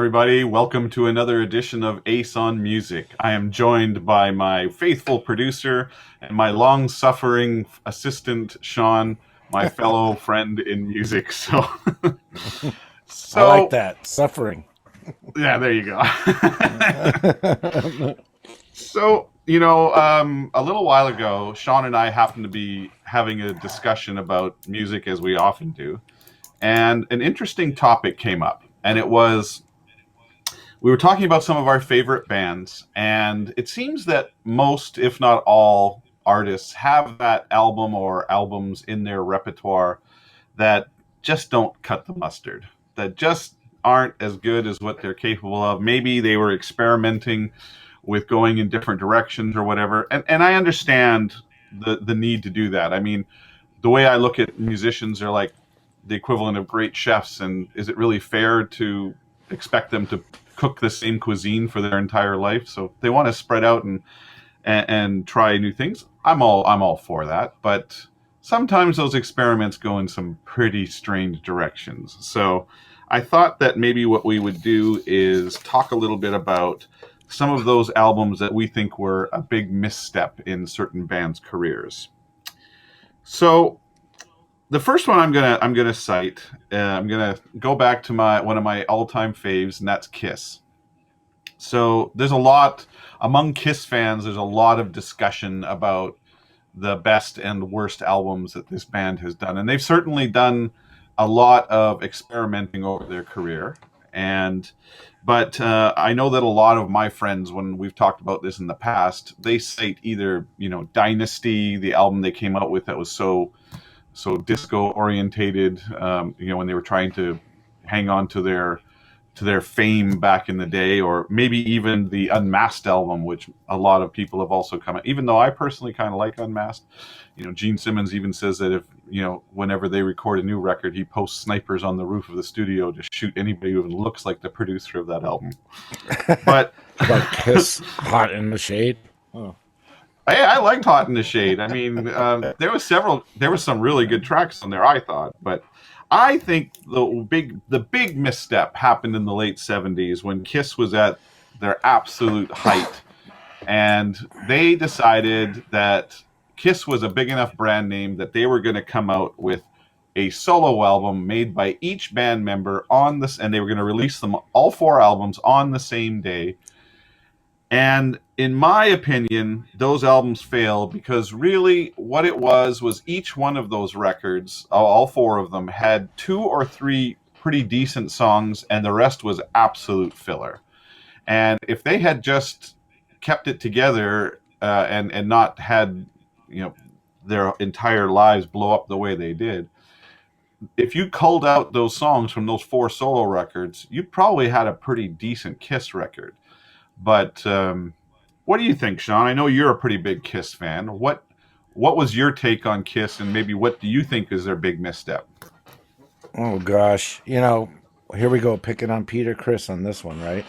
everybody. Welcome to another edition of Ace on Music. I am joined by my faithful producer and my long-suffering assistant, Sean, my fellow friend in music. I like So that. Suffering. yeah, there you go. A little while ago, Sean and I happened to be having a discussion about music, as we often do, and an interesting topic came up, and it was we were talking about some of our favorite bands, and it seems that most, if not all, artists have that album or albums in their repertoire that just don't cut the mustard, that just aren't as good as what they're capable of. Maybe they were experimenting with going in different directions or whatever. And I understand the need to do that. I mean, the way I look at musicians are like the equivalent of great chefs, and is it really fair to expect them to cook the same cuisine for their entire life? So if they want to spread out and try new things, I'm all for that. But sometimes those experiments go in some pretty strange directions. So I thought that maybe what we would do is talk a little bit about some of those albums that we think were a big misstep in certain bands' careers. So the first one I'm gonna cite. I'm gonna go back to my one of my all-time faves, and that's Kiss. So there's a lot among Kiss fans. There's a lot of discussion about the best and worst albums that this band has done, and they've certainly done a lot of experimenting over their career. And but I know that a lot of my friends, when we've talked about this in the past, they cite either Dynasty, the album they came out with that was so disco orientated, when they were trying to hang on to their fame back in the day, or maybe even the Unmasked album, which a lot of people have also come at. Even though I personally kind of like Unmasked, Gene Simmons even says that if whenever they record a new record, he posts snipers on the roof of the studio to shoot anybody who looks like the producer of that album. But Like Kiss, Hot in the Shade. Oh. I liked Hot in the Shade. I mean, there was some really good tracks on there, I thought. But I think the big misstep happened in the late '70s when Kiss was at their absolute height, and they decided that Kiss was a big enough brand name that they were going to come out with a solo album made by each band member on this, and they were going to release them all four albums on the same day. And in my opinion, those albums failed because really what it was each one of those records, all four of them, had two or three pretty decent songs, and the rest was absolute filler. And if they had just kept it together and not had their entire lives blow up the way they did, if you culled out those songs from those four solo records, you probably had a pretty decent Kiss record. But what do you think, Sean? I know you're a pretty big Kiss fan. What was your take on Kiss, and maybe what do you think is their big misstep? Oh gosh, here we go picking on Peter Chris on this one, right?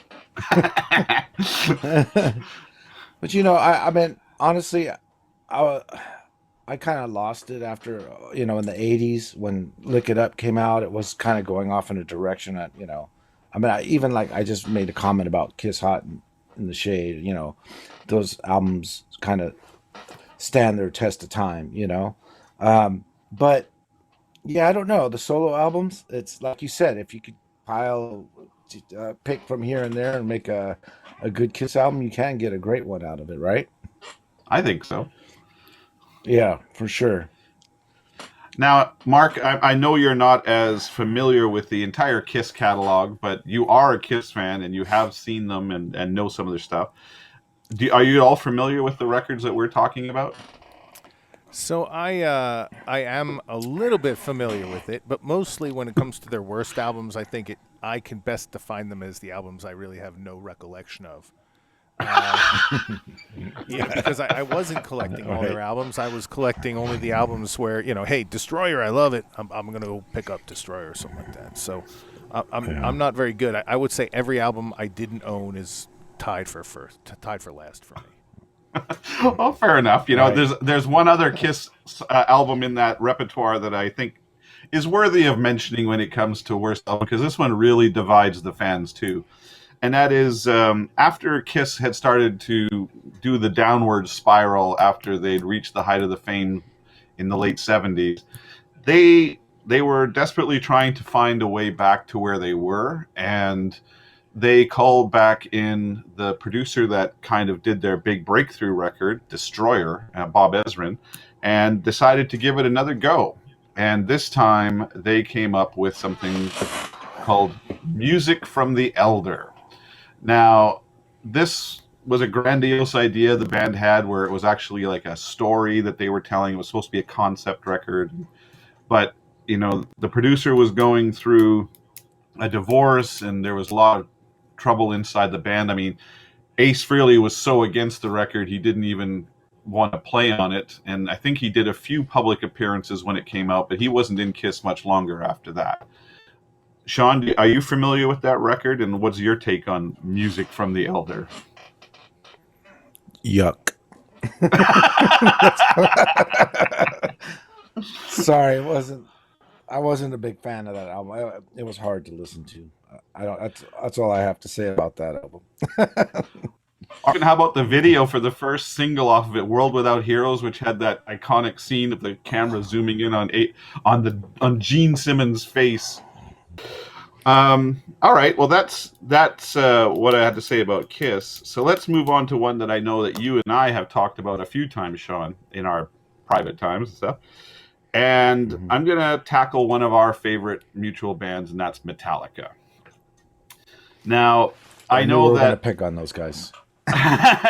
But I mean, honestly, I kind of lost it after in the '80s when Lick It Up came out. It was kind of going off in a direction that I mean, I just made a comment about Kiss Hot in the Shade. Those albums kind of stand their test of time. But yeah, I don't know, the solo albums. It's like you said, if you could pick from here and there and make a good Kiss album, you can get a great one out of it, right? I think so. Yeah, for sure. Now, Mark, I know you're not as familiar with the entire Kiss catalog, but you are a Kiss fan and you have seen them and know some of their stuff. Are you all familiar with the records that we're talking about? So I am a little bit familiar with it, but mostly when it comes to their worst albums, I can best define them as the albums I really have no recollection of. Yeah, because I wasn't collecting all their albums. I was collecting only the albums where hey, Destroyer, I love it. I'm gonna go pick up Destroyer or something like that. So I'm not very good. I would say every album I didn't own is tied for last for me. Well, fair enough. Right. There's one other Kiss album in that repertoire that I think is worthy of mentioning when it comes to worst album, because this one really divides the fans too. And that is after Kiss had started to do the downward spiral after they'd reached the height of the fame in the late 70s, they were desperately trying to find a way back to where they were, and they called back in the producer that kind of did their big breakthrough record, Destroyer, Bob Ezrin, and decided to give it another go. And this time they came up with something called Music from the Elder. Now, this was a grandiose idea the band had, where it was actually like a story that they were telling. It was supposed to be a concept record, but the producer was going through a divorce, and there was a lot of trouble inside the band. I mean, Ace Frehley was so against the record he didn't even want to play on it, and I think he did a few public appearances when it came out, but he wasn't in Kiss much longer after that. Sean, are you familiar with that record, and what's your take on Music from the Elder? Yuck. Sorry, I wasn't a big fan of that album. It was hard to listen to. That's all I have to say about that album. And how about the video for the first single off of it, "World Without Heroes," which had that iconic scene of the camera zooming in on Gene Simmons' face? All right, well that's what I had to say about Kiss. So let's move on to one that I know that you and I have talked about a few times, Sean, in our private times and stuff. And I'm gonna tackle one of our favorite mutual bands, and that's Metallica. Now, I know we're that gonna pick on those guys.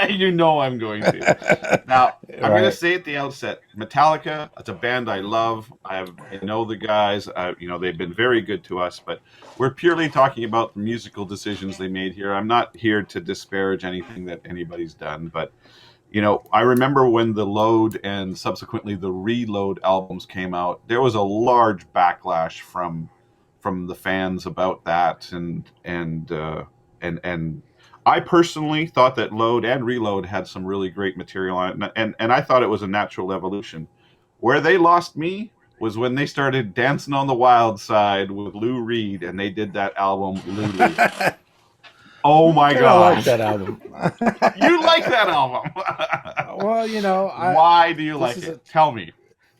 you know I'm going to. Now, I'm going to say at the outset, Metallica, it's a band I love. I know the guys. They've been very good to us, but we're purely talking about the musical decisions they made here. I'm not here to disparage anything that anybody's done, but I remember when the Load and subsequently the Reload albums came out, there was a large backlash from the fans about that, and I personally thought that Load and Reload had some really great material on it, and I thought it was a natural evolution. Where they lost me was when they started Dancing on the Wild Side with Lou Reed, and they did that album, Lulu. Oh my God. I like that album. You like that album? Well, why do you like it? Tell me.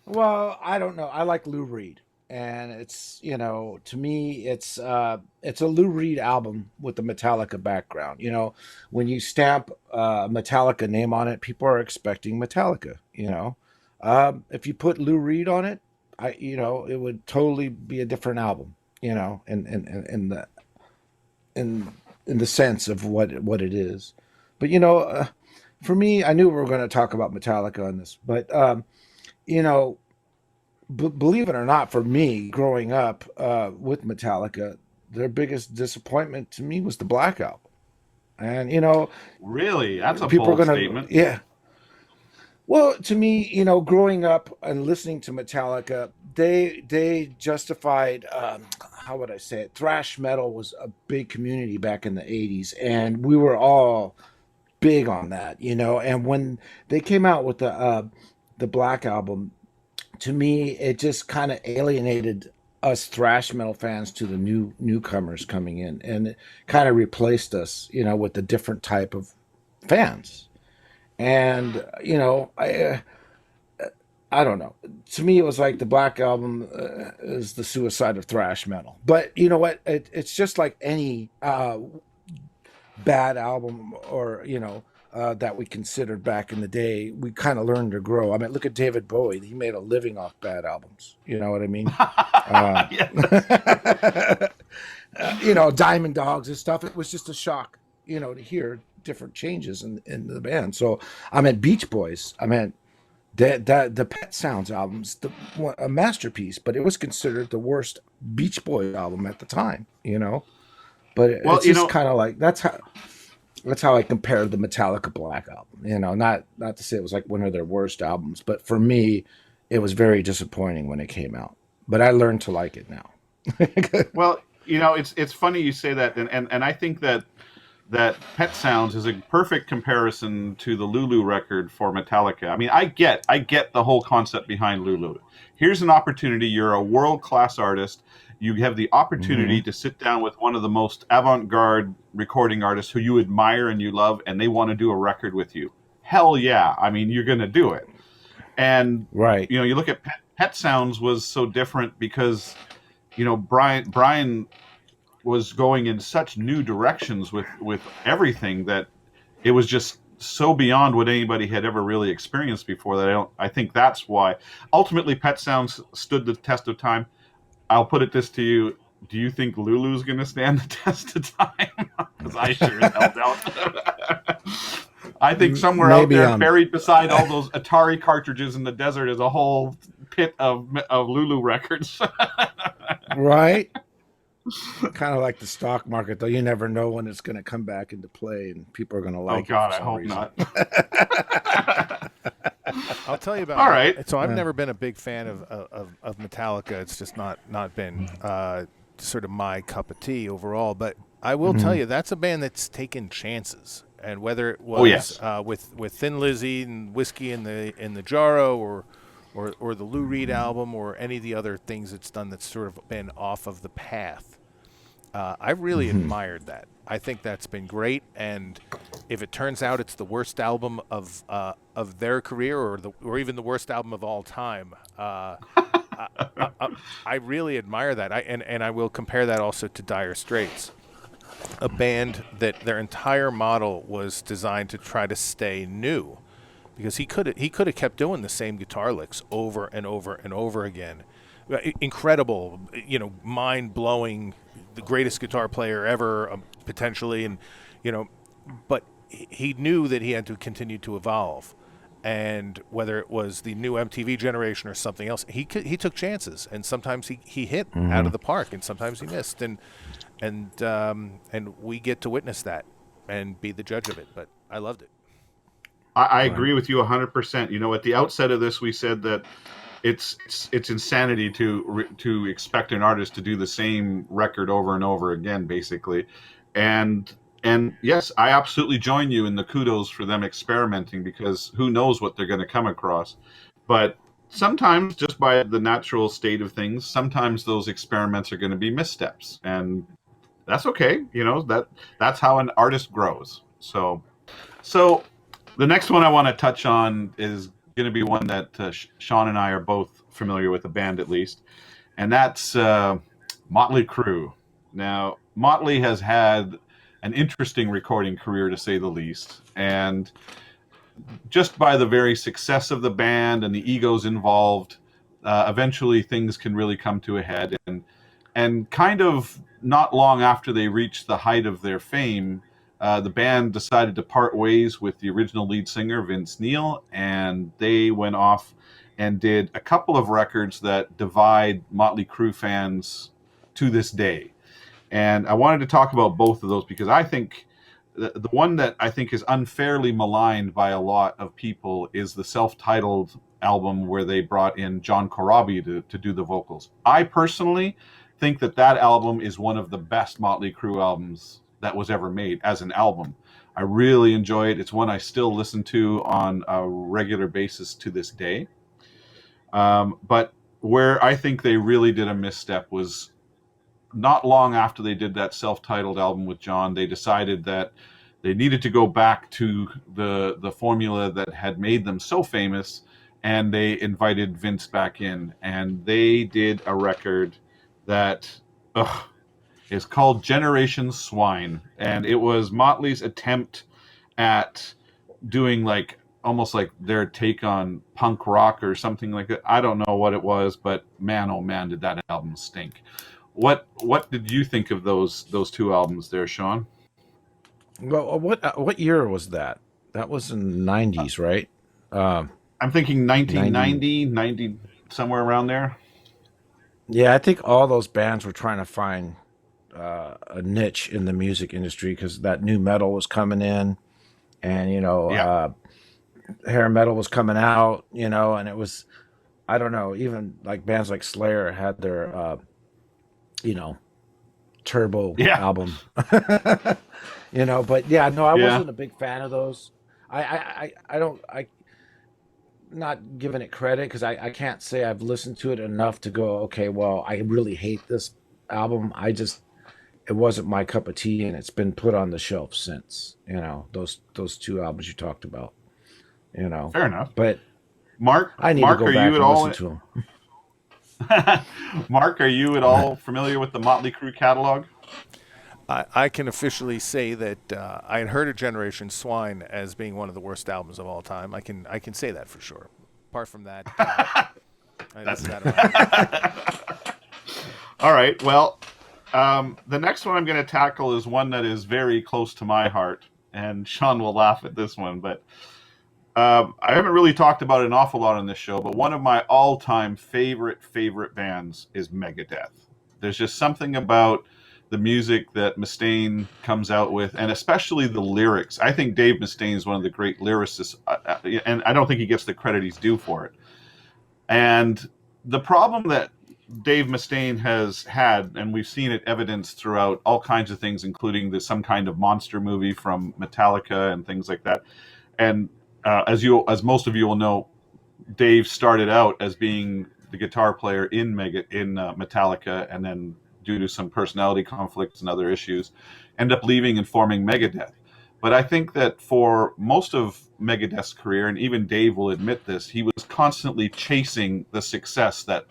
Well, I don't know. I like Lou Reed. And it's, to me, it's a Lou Reed album with the Metallica background. When you stamp a Metallica name on it, people are expecting Metallica. If you put Lou Reed on it, it would totally be a different album. In the sense of what it is. But for me, I knew we were going to talk about Metallica on this, but believe it or not, for me, growing up with Metallica, their biggest disappointment to me was the Black Album. And, really, that's a bold statement. Yeah. Well, to me, growing up and listening to Metallica, they justified, how would I say it? Thrash metal was a big community back in the 80s, and we were all big on that, And when they came out with the Black Album, to me, it just kind of alienated us thrash metal fans to the newcomers coming in, and it kind of replaced us, with a different type of fans. And I don't know. To me, it was like the Black Album is the suicide of thrash metal. But you know what? It's just like any bad album, or that we considered back in the day. We kind of learned to grow. I mean, look at David Bowie. He made a living off bad albums. You know what I mean? Diamond Dogs and stuff. It was just a shock, to hear different changes in the band. So I meant Beach Boys. I meant the Pet Sounds albums, a masterpiece, but it was considered the worst Beach Boys album at the time. But it's just kind of like that's how I compared the Metallica Black Album. Not to say it was like one of their worst albums, but for me, it was very disappointing when it came out. But I learned to like it now. Well, it's funny you say that, and I think that that Pet Sounds is a perfect comparison to the Lulu record for Metallica. I mean, I get the whole concept behind Lulu. Here's an opportunity. You're a world-class artist. You have the Hmm. opportunity to sit down with one of the most avant-garde recording artists who you admire and you love, and they want to do a record with you. Hell yeah. I mean, you're going to do it. And, Right. you look at Pet Sounds was so different because, Brian was going in such new directions with everything that it was just so beyond what anybody had ever really experienced before that I think that's why ultimately Pet Sounds stood the test of time. I'll put it this to you: do you think Lulu's going to stand the test of time? Because I sure as hell doubt. I think somewhere out Maybe there, buried beside all those Atari cartridges in the desert, is a whole pit of Lulu records. right. Kind of like the stock market, though. You never know when it's going to come back into play, and people are going to Oh like it for God, I some hope reason. not. I'll tell you about All right. so I've Yeah. never been a big fan of Metallica. It's just not been sort of my cup of tea overall. But I will tell Mhm. you that's a band that's taken chances, and whether it Oh was yes. with Thin Lizzy and Whiskey in the Jarro, or the Lou Reed album, or any of the other things it's done that's sort of been off of the path. I've really Mhm. admired that. I think that's been great, and if it turns out it's the worst album of their career, or even the worst album of all time, I, I really admire that. And I will compare that also to Dire Straits, a band that their entire model was designed to try to stay new, because he could have kept doing the same guitar licks over and over and over again. Incredible, mind blowing, the greatest guitar player ever, potentially, and you know, but he knew that he had to continue to evolve, and whether it was the new MTV generation or something else, he took chances, and sometimes he hit out of Mhm. the park, and sometimes he missed, and we get to witness that and be the judge of it. But I loved it. I Right. agree with you 100%. At the outset of this, we said that it's insanity to expect an artist to do the same record over and over again, basically. And yes, I absolutely join you in the kudos for them experimenting, because who knows what they're going to come across. But sometimes, just by the natural state of things, sometimes those experiments are going to be missteps, and that's okay. That's how an artist grows. So the next one I want to touch on is going to be one that Sean and I are both familiar with, the band at least, and that's Motley Crue. Now, Motley has had an interesting recording career, to say the least, and just by the very success of the band and the egos involved, eventually things can really come to a head. And kind of not long after they reached the height of their fame, the band decided to part ways with the original lead singer, Vince Neil, and they went off and did a couple of records that divide Motley Crue fans to this day. And I wanted to talk about both of those because I think the one that I think is unfairly maligned by a lot of people is the self-titled album where they brought in John Corabi to do the vocals. I personally think that album is one of the best Motley Crue albums that was ever made as an album. I really enjoy it. It's one I still listen to on a regular basis to this day. But where I think they really did a misstep was not long after they did that self-titled album with John. They decided that they needed to go back to the formula that had made them so famous, and they invited Vince back in, and they did a record that ugh, is called Generation Swine, and it was Motley's attempt at doing like almost like their take on punk rock or something like that. I don't know what it was, but man, oh man, did that album stink. What did you think of those two albums there, Sean? Well, what year was that? That was in the '90s, right? Um, I'm thinking 90. 1990, 90, somewhere around there. Yeah, I think all those bands were trying to find a niche in the music industry because that new metal was coming in, and Yeah. hair metal was coming out, and it was, I don't know, even like bands like Slayer had their you know Turbo Yeah. album. But yeah, no, I Yeah. wasn't a big fan of those. I don't, not giving it credit because I can't say I've listened to it enough to go, okay, well, I really hate this album. It wasn't my cup of tea, and it's been put on the shelf since. Those two albums you talked about. Fair enough. But Mark, I need to Mark, go are you back at and all? listen to them. Mark, are you at all familiar with the Motley Crue catalog? I can officially say that I had heard of Generation Swine as being one of the worst albums of all time. I can say that for sure. Apart from that, That's that around. All right. Well, the next one I'm going to tackle is one that is very close to my heart, and Sean will laugh at this one, but I haven't really talked about it an awful lot on this show, but one of my all-time favorite bands is Megadeth. There's just something about the music that Mustaine comes out with, and especially the lyrics. I think Dave Mustaine is one of the great lyricists, and I don't think he gets the credit he's due for it. And the problem that Dave Mustaine has had, and we've seen it evidenced throughout all kinds of things, including some kind of monster movie from Metallica and things like that. And as most of you will know, Dave started out as being the guitar player in Metallica, and then due to some personality conflicts and other issues, ended up leaving and forming Megadeth. But I think that for most of Megadeth's career, and even Dave will admit this, he was constantly chasing the success that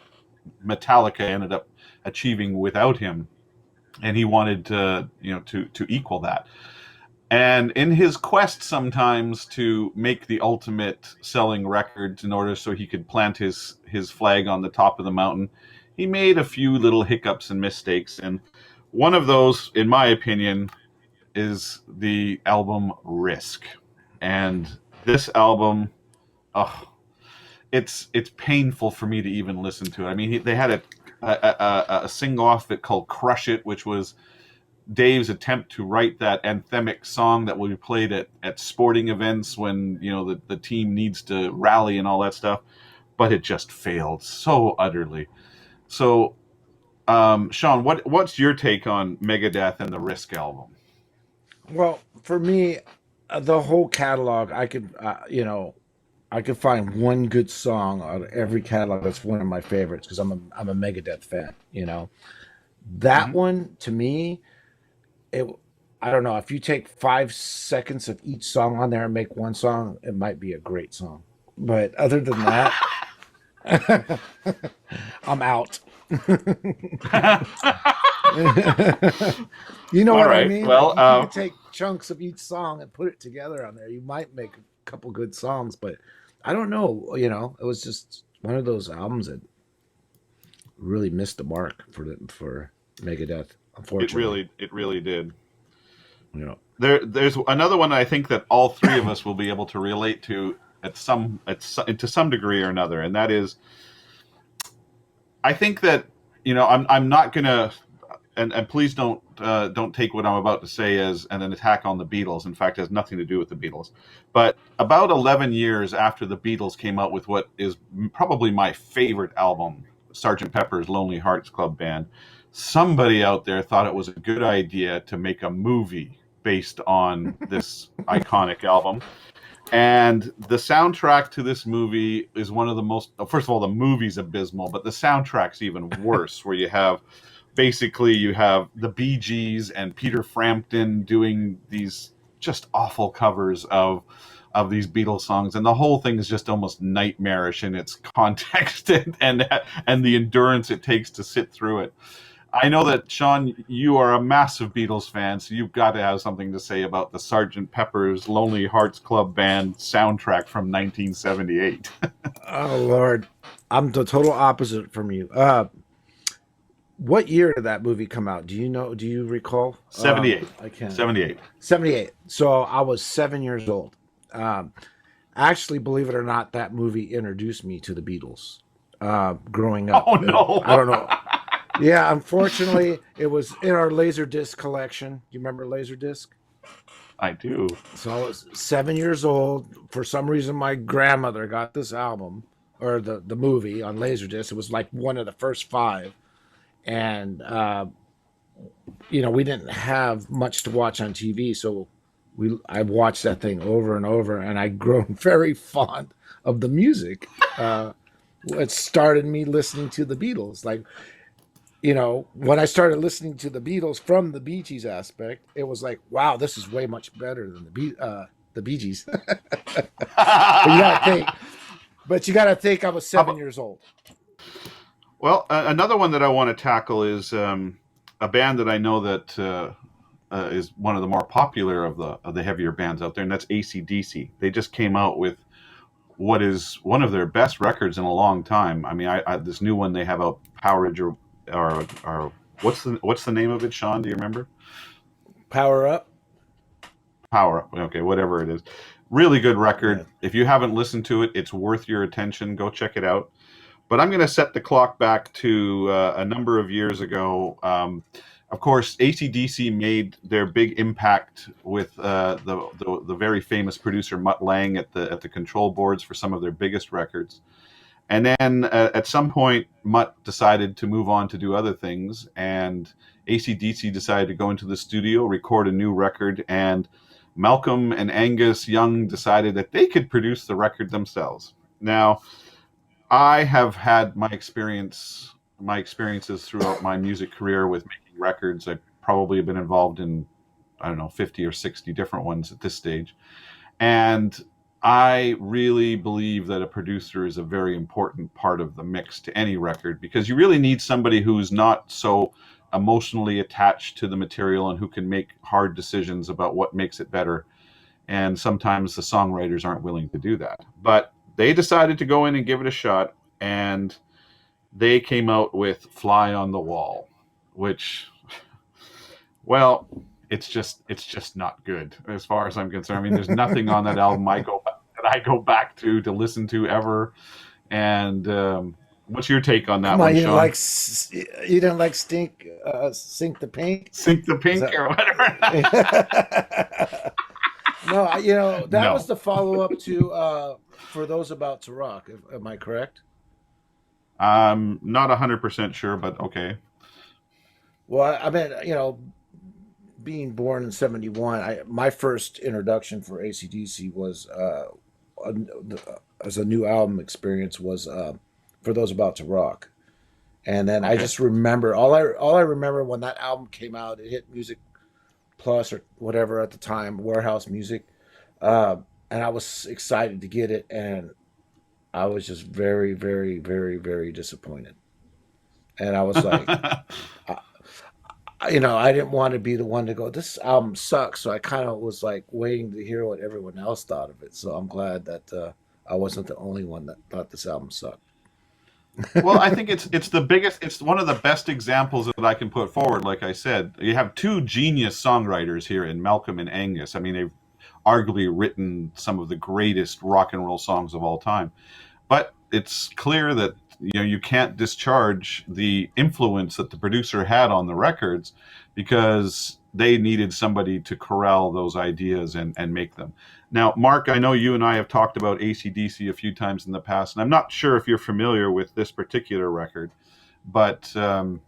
Metallica ended up achieving without him, and he wanted to equal that. And in his quest sometimes to make the ultimate selling records in order so he could plant his flag on the top of the mountain, he made a few little hiccups and mistakes. And one of those, in my opinion, is the album Risk. And this album, oh, it's painful for me to even listen to it. I mean, they had a single off it called Crush It, which was Dave's attempt to write that anthemic song that will be played at sporting events when the team needs to rally and all that stuff, but it just failed so utterly. So, Sean, what's your take on Megadeth and the Risk album? Well, for me, the whole catalog, I could find one good song out of every catalog that's one of my favorites because I'm a Megadeth fan. That Mm-hmm. one to me, it I don't know if you take 5 seconds of each song on there and make one song, it might be a great song. But other than that, I'm out. You know All what I right. mean? Like Well, you could take chunks of each song and put it together on there. You might make a couple good songs, but I don't know. It was just one of those albums that really missed the mark for Megadeth. Unfortunately, it really did. you know. There's another one I think that all three of us will be able to relate to to some degree or another, and that is, I think that I'm not gonna, and please don't take what I'm about to say as an attack on the Beatles. In fact, it has nothing to do with the Beatles. But about 11 years after the Beatles came out with what is probably my favorite album, Sgt. Pepper's Lonely Hearts Club Band, somebody out there thought it was a good idea to make a movie based on this iconic album. And the soundtrack to this movie is one of the most. First of all, the movie's abysmal, but the soundtrack's even worse. Where you have the Bee Gees and Peter Frampton doing these just awful covers of these Beatles songs, and the whole thing is just almost nightmarish in its context and the endurance it takes to sit through it. I know that, Sean, you are a massive Beatles fan, so you've got to have something to say about the Sgt. Pepper's Lonely Hearts Club Band soundtrack from 1978. Oh Lord, I'm the total opposite from you. What year did that movie come out? Do you know? Do you recall? 78. I can't. 78. 78. So I was 7 years old. Um, Actually, believe it or not, that movie introduced me to the Beatles. Growing up, Oh, no. I don't know. Yeah, unfortunately, it was in our Laserdisc collection. You remember Laserdisc? I do. So I was 7 years old. For some reason, my grandmother got this album or the movie on Laserdisc. It was like one of the first five, and we didn't have much to watch on TV, so I watched that thing over and over, and I grown very fond of the music. It started me listening to the Beatles. Like, when I started listening to the Beatles from the Bee Gees aspect, it was like, wow, this is way much better than the Bee Gees. But you gotta think. But you gotta think I was How 7 years old. Well, another one that I want to tackle is a band that I know that is one of the more popular of the heavier bands out there, and that's ACDC. They just came out with what is one of their best records in a long time. I mean, this new one they have out, Powerage, or what's the name of it, Sean? Do you remember? Power Up. Power Up. Okay, whatever it is. Really good record. Yeah. If you haven't listened to it, it's worth your attention. Go check it out. But I'm going to set the clock back to a number of years ago. Of course, ACDC made their big impact with the very famous producer Mutt Lange at the control boards for some of their biggest records. And then at some point, Mutt decided to move on to do other things, and ACDC decided to go into the studio, record a new record, and Malcolm and Angus Young decided that they could produce the record themselves. Now, I have had my experiences throughout my music career with making records. I probably have been involved in, I don't know, 50 or 60 different ones at this stage. And I really believe that a producer is a very important part of the mix to any record, because you really need somebody who's not so emotionally attached to the material and who can make hard decisions about what makes it better. And sometimes the songwriters aren't willing to do that. But they decided to go in and give it a shot, and they came out with Fly on the Wall, which, well, it's just not good as far as I'm concerned. I mean, there's nothing on that album that I go back to listen to ever. And what's your take on that Come one, on, Sean? You didn't like Sink the Pink? Sink the Pink That... or whatever? No, that No. was the follow up to For Those About to Rock. Am I correct? I'm not 100% sure, but okay. Well, I mean, being born in '71, my first introduction for ACDC was as a new album experience was For Those About to Rock, and then I Okay. just remember all I remember when that album came out. It hit Music Plus or whatever at the time, Warehouse Music, and I was excited to get it, and I was just very, very, very, very disappointed. And I was like, I didn't want to be the one to go, this album sucks. So I kind of was like waiting to hear what everyone else thought of it. So I'm glad that I wasn't the only one that thought this album sucked. Well, I think it's the biggest. It's one of the best examples that I can put forward. Like I said, you have two genius songwriters here in Malcolm and Angus. I mean, they've arguably written some of the greatest rock and roll songs of all time. But it's clear that you can't discharge the influence that the producer had on the records, because they needed somebody to corral those ideas and make them. Now, Mark, I know you and I have talked about ACDC a few times in the past, and I'm not sure if you're familiar with this particular record, but have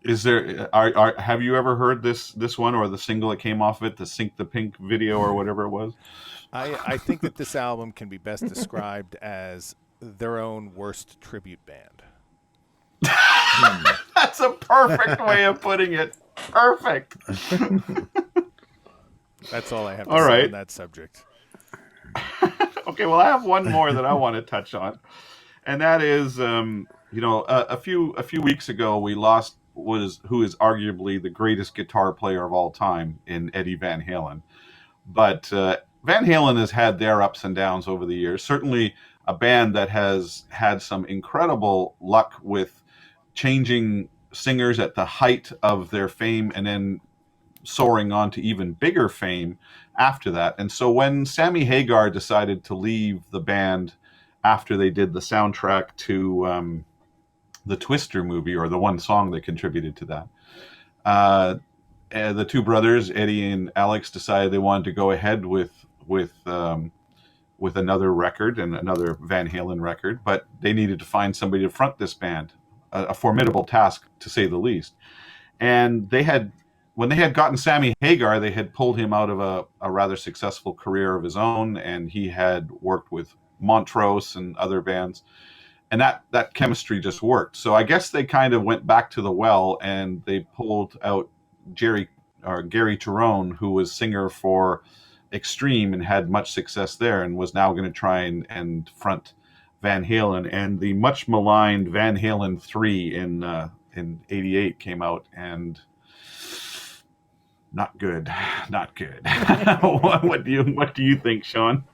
you ever heard this one, or the single that came off of it, the Sink the Pink video or whatever it was? I think that this album can be best described as their own worst tribute band. That's a perfect way of putting it. Perfect. That's all I have to All say right. on that subject. Okay, well, I have one more that I want to touch on, and that is, a few weeks ago we lost who is arguably the greatest guitar player of all time in Eddie Van Halen. But Van Halen has had their ups and downs over the years. Certainly a band that has had some incredible luck with changing singers at the height of their fame and then soaring on to even bigger fame after that. And so when Sammy Hagar decided to leave the band after they did the soundtrack to the Twister movie, or the one song that contributed to that, the two brothers, Eddie and Alex, decided they wanted to go ahead with another record and another Van Halen record, but they needed to find somebody to front this band, a formidable task to say the least. And when they had gotten Sammy Hagar, they had pulled him out of a rather successful career of his own, and he had worked with Montrose and other bands, and that chemistry just worked. So I guess they kind of went back to the well, and they pulled out Gary Tyrone, who was singer for Extreme and had much success there, and was now going to try and front Van Halen. And the much maligned Van Halen 3 in '88 came out, and not good, not good. What do you think, Sean?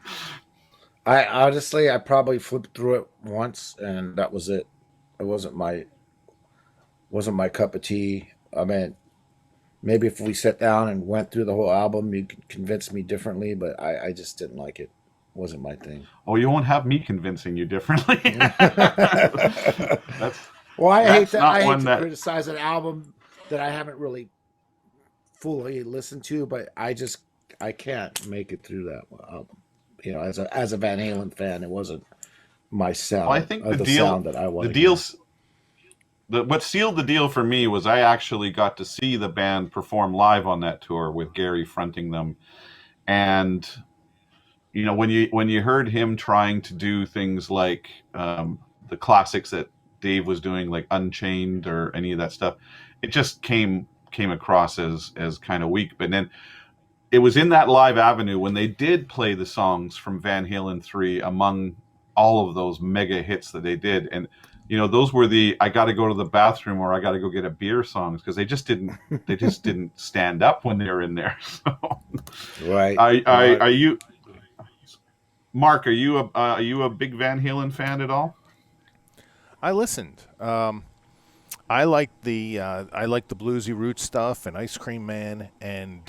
I honestly, I probably flipped through it once, and that was it. It wasn't my cup of tea. I mean, maybe if we sat down and went through the whole album, you could convince me differently, but I just didn't like it. Wasn't my thing. Oh, you won't have me convincing you differently. that's Well, I hate that's that. not I hate one to that. criticize an album that I haven't really fully listened to, but I can't make it through that album. As a Van Halen fan, it wasn't my sound. Well, I think the sound that I the wanted. deals, what sealed the deal for me was I actually got to see the band perform live on that tour with Gary fronting them, and when you heard him trying to do things like the classics that Dave was doing, like Unchained or any of that stuff, it just came across as kind of weak. But then it was in that live avenue when they did play the songs from Van Halen 3 among all of those mega hits that they did. And those were the I got to go to the bathroom or I got to go get a beer songs, because they just didn't stand up when they were in there. So Right. are you, Mark, are you a big Van Halen fan at all? I listened. I like the bluesy root stuff and Ice Cream Man, and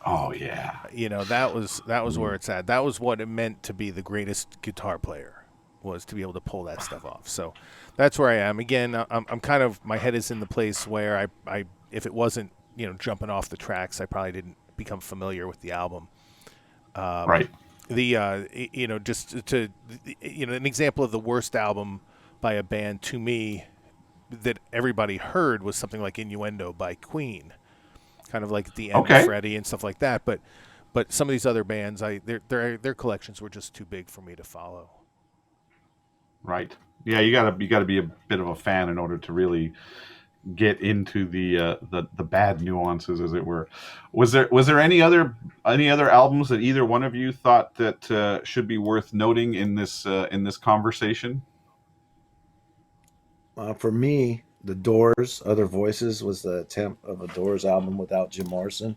Oh yeah. that was where it's at. That was what it meant to be the greatest guitar player, was to be able to pull that stuff off. So that's where I am. Again, I'm kind of, my head is in the place where I if it wasn't jumping off the tracks, I probably didn't become familiar with the album. Right. Just to an example of the worst album by a band to me that everybody heard was something like Innuendo by Queen, kind of like the end of Freddie and stuff like that. But some of these other bands, their collections were just too big for me to follow. Right. Yeah, you gotta be a bit of a fan in order to really get into the bad nuances, as it were. Was there any other albums that either one of you thought that should be worth noting in this conversation? For me, the Doors, Other Voices, was the attempt of a Doors album without Jim Morrison.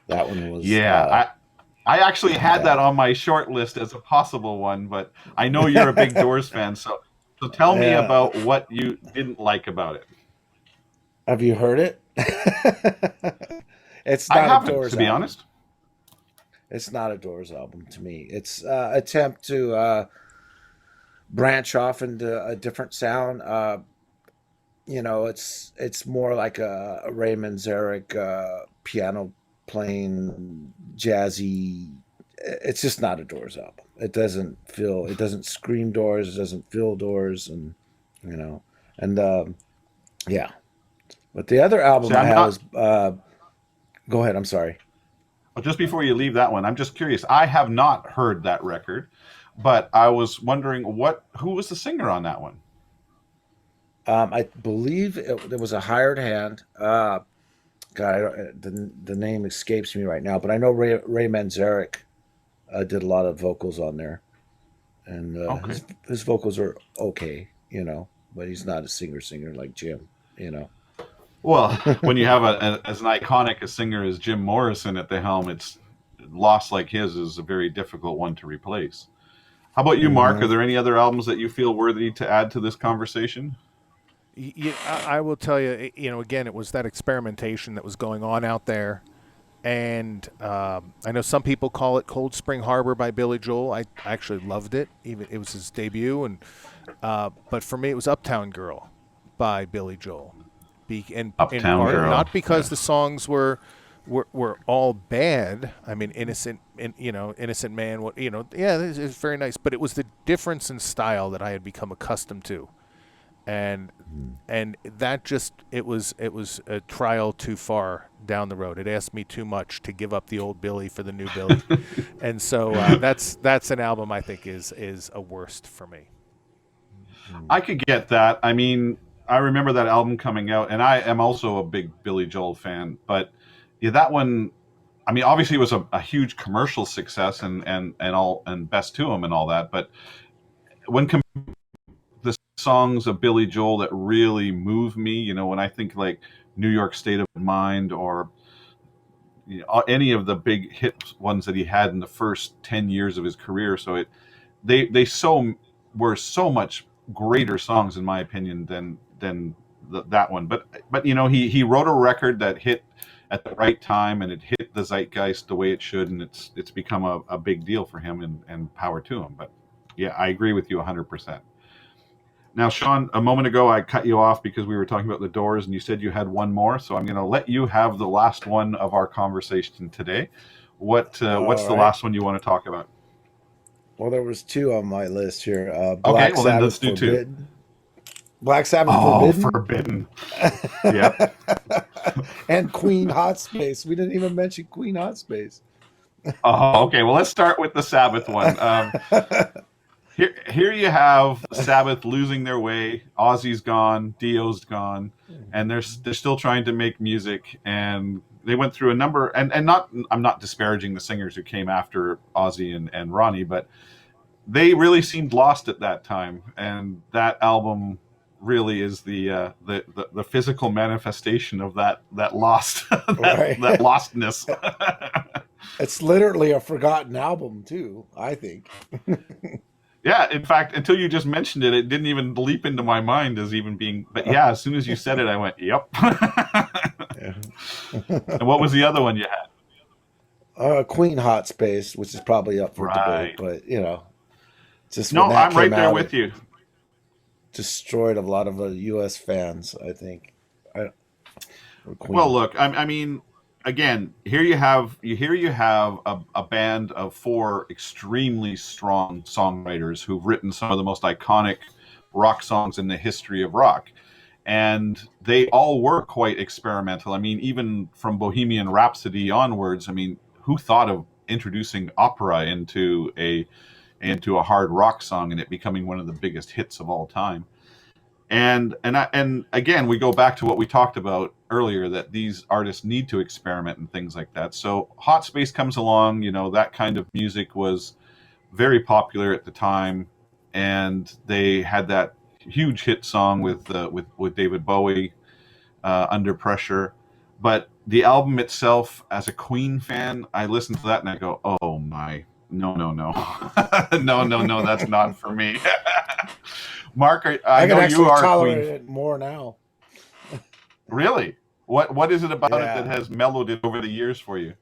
That one was I actually had that on my short list as a possible one, but I know you're a big Doors fan, so tell me about what you didn't like about it. Have you heard it? It's I not haven't, a Doors to be album. honest. It's not a Doors album to me. It's attempt to branch off into a different sound. It's more like a Raymond Zarek piano playing jazzy. It's just not a Doors album. It doesn't scream Doors. It doesn't feel Doors, and yeah. But the other album I have is go ahead. I'm sorry. Well, just before you leave that one, I'm just curious. I have not heard that record, but I was wondering who was the singer on that one? I believe it was a hired hand. God, the name escapes me right now, but I know Ray Manzarek did a lot of vocals on there, and his vocals are okay, but he's not a singer like Jim, Well, when you have as an iconic a singer as Jim Morrison at the helm, it's loss like his is a very difficult one to replace. How about you, Mark? Are there any other albums that you feel worthy to add to this conversation? Yeah, I will tell you, again, it was that experimentation that was going on out there. And I know some people call it Cold Spring Harbor by Billy Joel. I actually loved it. Even it was his debut. But for me, it was Uptown Girl by Billy Joel. Uptown Girl. Not because the songs were all bad. I mean, Innocent Man. It's very nice. But it was the difference in style that I had become accustomed to. and that just it was a trial too far down the road. It asked me too much to give up the old Billy for the new Billy, and so that's an album I think is a worst for me. I could get that. I mean, I remember that album coming out, and I am also a big Billy Joel fan. But yeah, that one, I mean, obviously it was a huge commercial success and best to him and all that. But when the songs of Billy Joel that really move me, you know, when I think like New York State of Mind or any of the big hit ones that he had in the first 10 years of his career. So they were so much greater songs in my opinion than that one. But you know, he wrote a record that hit at the right time and it hit the zeitgeist the way it should, and it's become a big deal for him, and power to him. But yeah, I agree with you 100%. Now, Sean, a moment ago I cut you off because we were talking about the Doors, and you said you had one more. So I'm going to let you have the last one of our conversation today. What's the last one you want to talk about? Well, there was two on my list here. Okay, well then let's do Forbidden. two. Black Sabbath Forbidden. Yeah. And Queen Hot Space. We didn't even mention Queen Hot Space. Oh, okay. Well, let's start with the Sabbath one. Here you have Sabbath losing their way. Ozzy's gone, Dio's gone, and they're still trying to make music. And they went through a number, and I'm not disparaging the singers who came after Ozzy and Ronnie, but they really seemed lost at that time. And that album really is the physical manifestation of that lost that lostness. It's literally a forgotten album too, I think. Yeah, in fact, until you just mentioned it, it didn't even leap into my mind as even being. But yeah, as soon as you said it, I went, "Yep." And what was the other one you had? Queen Hot Space, which is probably up for debate, but you know, just no, I'm right there with you. Destroyed a lot of U.S. fans, I think. Well, look, I mean, again, here you have a band of four extremely strong songwriters who've written some of the most iconic rock songs in the history of rock, and they all were quite experimental. I mean, even from Bohemian Rhapsody onwards, I mean, who thought of introducing opera into a hard rock song and it becoming one of the biggest hits of all time? And again, we go back to what we talked about earlier, that these artists need to experiment and things like that. So Hot Space comes along, you know, that kind of music was very popular at the time, and they had that huge hit song with David Bowie, Under Pressure. But the album itself, as a Queen fan, I listen to that and I go, oh my, no, no, that's not for me. Mark, I know you are tolerate it more now. Really? What is it about it that has mellowed it over the years for you?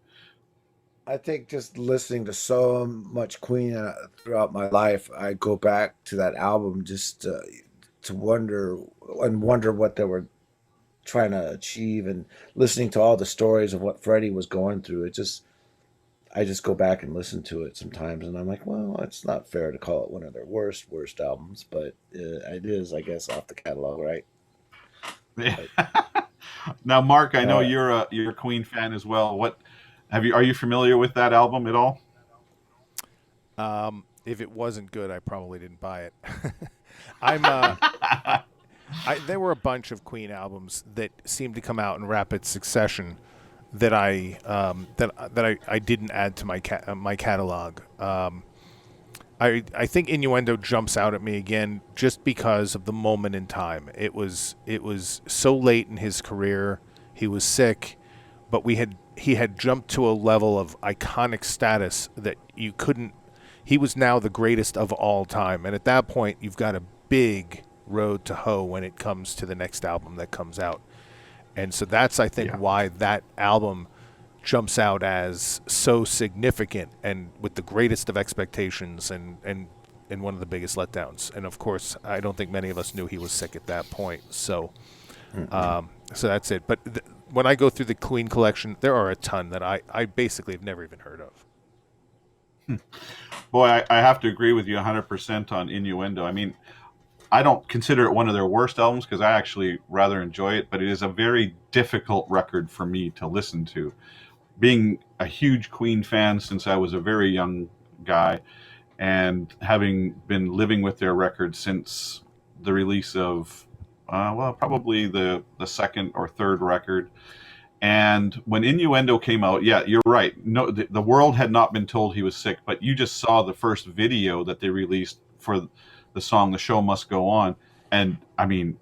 I think just listening to so much Queen throughout my life, I go back to that album just to wonder what they were trying to achieve, and listening to all the stories of what Freddie was going through. I just go back and listen to it sometimes, and I'm like, well, it's not fair to call it one of their worst albums, but it is, I guess, off the catalog, right? Now, Mark, I know you're a Queen fan as well. Are you familiar with that album at all? If it wasn't good, I probably didn't buy it. There were a bunch of Queen albums that seemed to come out in rapid succession that I didn't add to my catalog. I think Innuendo jumps out at me again just because of the moment in time. It was so late in his career. He was sick, but he had jumped to a level of iconic status that you couldn't. He was now the greatest of all time, and at that point, you've got a big road to hoe when it comes to the next album that comes out. And so that's, I think, why that album jumps out as so significant and with the greatest of expectations and one of the biggest letdowns. And, of course, I don't think many of us knew he was sick at that point. So so that's it. But when I go through the Queen collection, there are a ton that I basically have never even heard of. Boy, I have to agree with you 100% on Innuendo. I mean, I don't consider it one of their worst albums because I actually rather enjoy it, but it is a very difficult record for me to listen to. Being a huge Queen fan since I was a very young guy, and having been living with their record since the release of, probably the second or third record. And when Innuendo came out, yeah, you're right. No, the world had not been told he was sick, but you just saw the first video that they released for the song "The Show Must Go On," and I mean,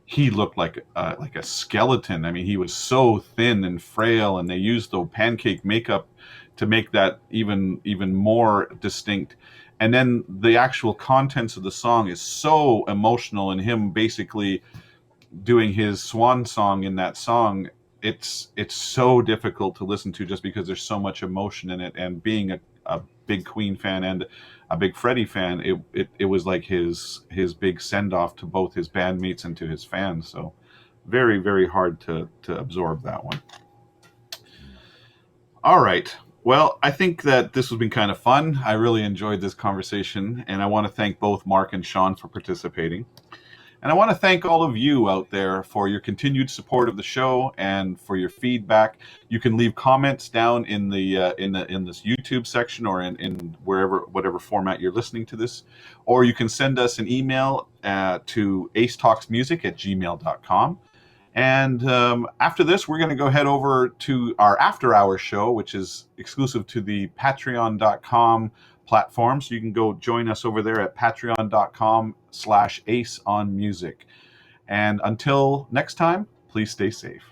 he looked like a skeleton. I mean, he was so thin and frail, and they used the pancake makeup to make that even more distinct. And then the actual contents of the song is so emotional, and him basically doing his swan song in that song. It's so difficult to listen to just because there's so much emotion in it. And being a big Queen fan and a big Freddie fan, it was like his big send off to both his bandmates and to his fans. So very, very hard to absorb that one. All right. Well, I think that this has been kind of fun. I really enjoyed this conversation, and I want to thank both Mark and Sean for participating. And I want to thank all of you out there for your continued support of the show and for your feedback. You can leave comments down in the in this YouTube section or in whatever format you're listening to this, or you can send us an email to acetalksmusic@gmail.com. And after this, we're going to go head over to our after hours show, which is exclusive to the patreon.com platform. So you can go join us over there at patreon.com/aceonmusic. And until next time, please stay safe.